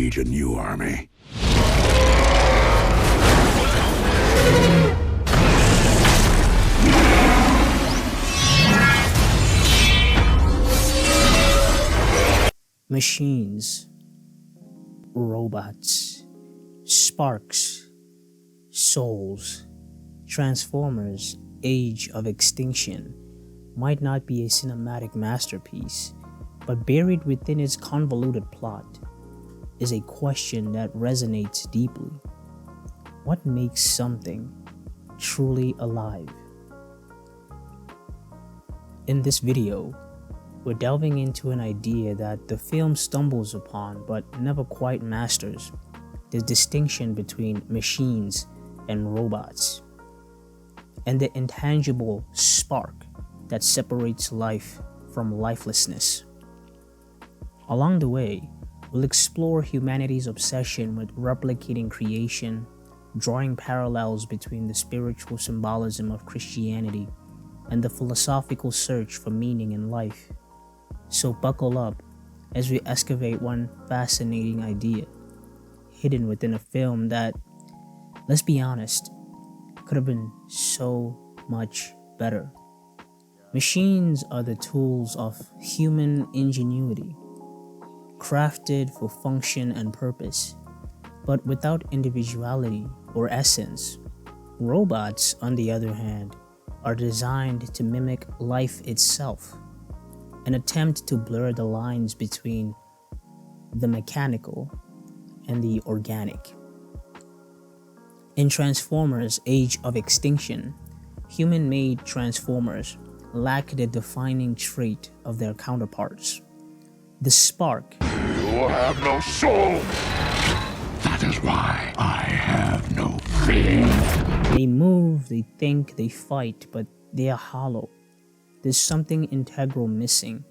need a new army. Machines, robots, sparks, souls, Transformers: Age of Extinction might not be a cinematic masterpiece, but buried within its convoluted plot is a question that resonates deeply. What makes something truly alive? In this video, we're delving into an idea that the film stumbles upon but never quite masters: the distinction between machines and robots, and the intangible spark that separates life from lifelessness. Along the way, we'll explore humanity's obsession with replicating creation, drawing parallels between the spiritual symbolism of Christianity and the philosophical search for meaning in life. So buckle up as we excavate one fascinating idea hidden within a film that, let's be honest, could have been so much better. Machines are the tools of human ingenuity, crafted for function and purpose, but without individuality or essence. Robots, on the other hand, are designed to mimic life itself, an attempt to blur the lines between the mechanical and the organic. In Transformers: Age of Extinction, human-made Transformers lack the defining trait of their counterparts: the spark. You have no soul! That is why I have no fear. They move, they think, they fight, but they are hollow. There's something integral missing,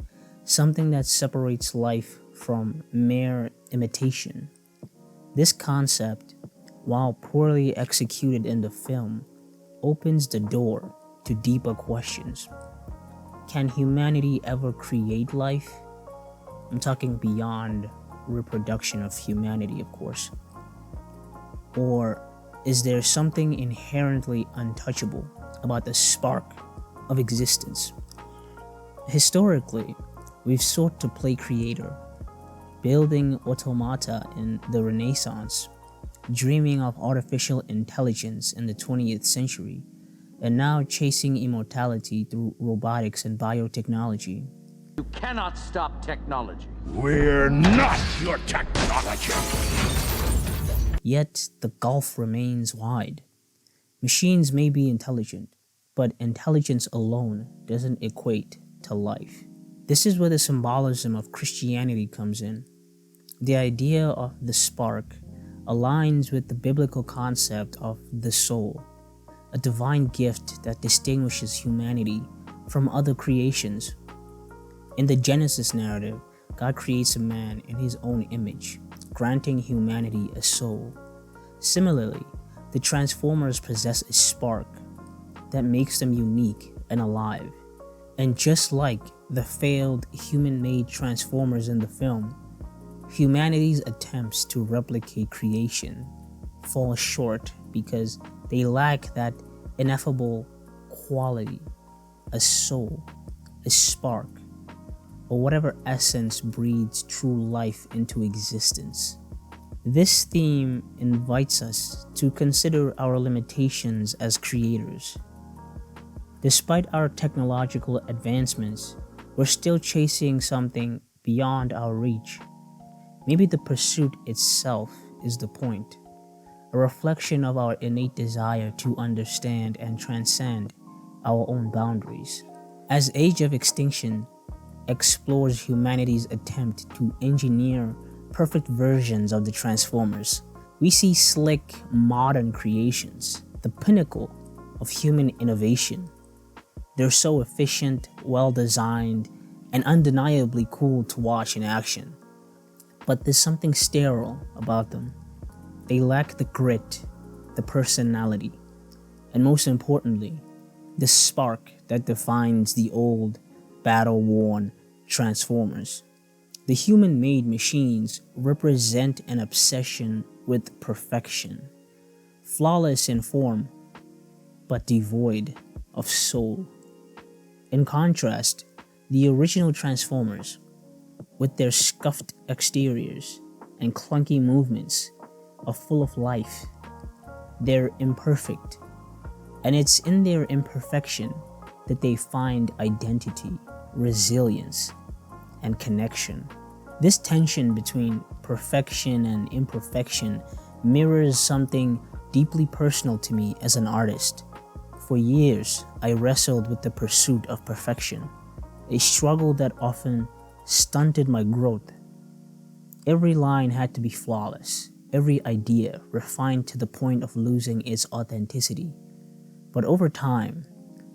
something that separates life from mere imitation. This concept, while poorly executed in the film, opens the door to deeper questions. Can humanity ever create life? I'm talking beyond reproduction of humanity, of course. Or is there something inherently untouchable about the spark of existence? Historically, we've sought to play creator, building automata in the Renaissance, dreaming of artificial intelligence in the 20th century, and now chasing immortality through robotics and biotechnology. You cannot stop technology. We're not your technology! Yet the gulf remains wide. Machines may be intelligent, but intelligence alone doesn't equate to life. This is where the symbolism of Christianity comes in. The idea of the spark aligns with the biblical concept of the soul, a divine gift that distinguishes humanity from other creations. In the Genesis narrative, God creates a man in his own image, granting humanity a soul. Similarly, the Transformers possess a spark that makes them unique and alive. And just like the failed human-made Transformers in the film, humanity's attempts to replicate creation fall short because they lack that ineffable quality, a soul, a spark, or whatever essence breathes true life into existence. This theme invites us to consider our limitations as creators. Despite our technological advancements, we're still chasing something beyond our reach. Maybe the pursuit itself is the point, a reflection of our innate desire to understand and transcend our own boundaries. As Age of Extinction explores humanity's attempt to engineer perfect versions of the Transformers, we see slick, modern creations, the pinnacle of human innovation. They're so efficient, well-designed, and undeniably cool to watch in action. But there's something sterile about them. They lack the grit, the personality, and most importantly, the spark that defines the old, battle-worn Transformers. The human-made machines represent an obsession with perfection, flawless in form, but devoid of soul. In contrast, the original Transformers, with their scuffed exteriors and clunky movements, are full of life. They're imperfect, and it's in their imperfection that they find identity, resilience, and connection. This tension between perfection and imperfection mirrors something deeply personal to me as an artist. For years, I wrestled with the pursuit of perfection, a struggle that often stunted my growth. Every line had to be flawless, every idea refined to the point of losing its authenticity. But over time,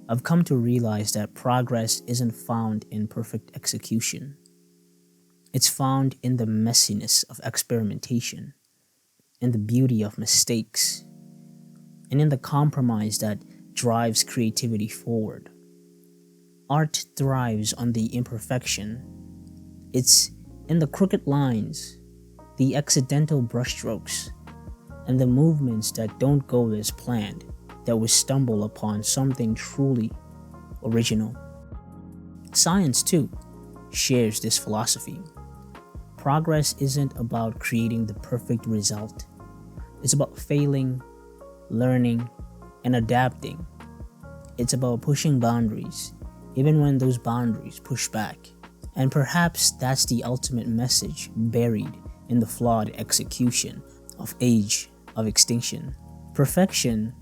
I've come to realize that progress isn't found in perfect execution. It's found in the messiness of experimentation, in the beauty of mistakes, and in the compromise that drives creativity forward. Art thrives on the imperfection. It's in the crooked lines, the accidental brushstrokes, and the movements that don't go as planned that we stumble upon something truly original. Science, too, shares this philosophy. Progress isn't about creating the perfect result. It's about failing, learning, and adapting. It's about pushing boundaries, even when those boundaries push back. And perhaps that's the ultimate message buried in the flawed execution of Age of Extinction. Perfection,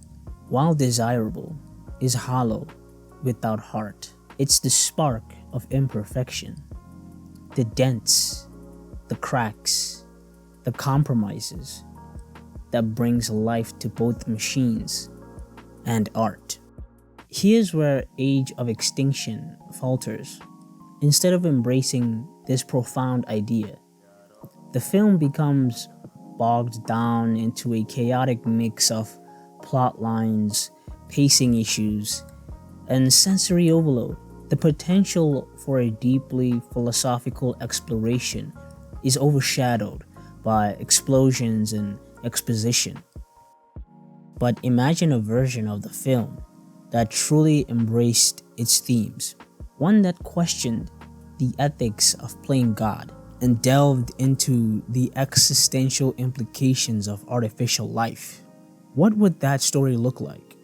while desirable, is hollow without heart. It's the spark of imperfection, the dents, the cracks, the compromises that brings life to both machines and art. Here's where Age of Extinction falters. Instead of embracing this profound idea, the film becomes bogged down into a chaotic mix of plot lines, pacing issues, and sensory overload. The potential for a deeply philosophical exploration is overshadowed by explosions and exposition. But imagine a version of the film that truly embraced its themes, one that questioned the ethics of playing God and delved into the existential implications of artificial life. What would that story look like?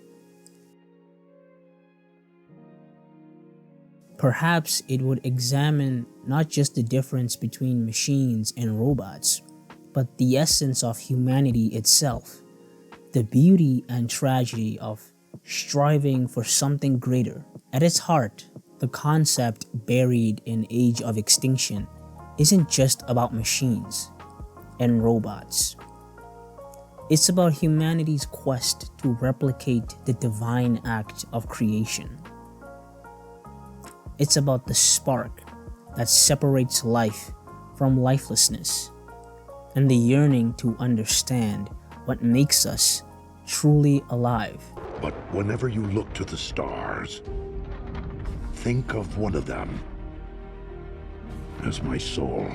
Perhaps it would examine not just the difference between machines and robots, but the essence of humanity itself, the beauty and tragedy of striving for something greater. At its heart, the concept buried in Age of Extinction isn't just about machines and robots. It's about humanity's quest to replicate the divine act of creation. It's about the spark that separates life from lifelessness and the yearning to understand what makes us truly alive. But whenever you look to the stars, think of one of them as my soul.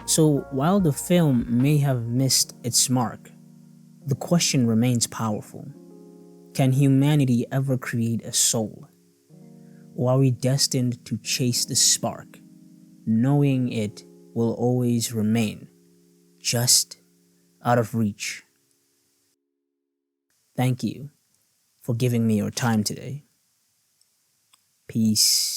So while the film may have missed its mark, the question remains powerful. Can humanity ever create a soul? Or are we destined to chase the spark, knowing it will always remain just out of reach? Thank you for giving me your time today. Peace.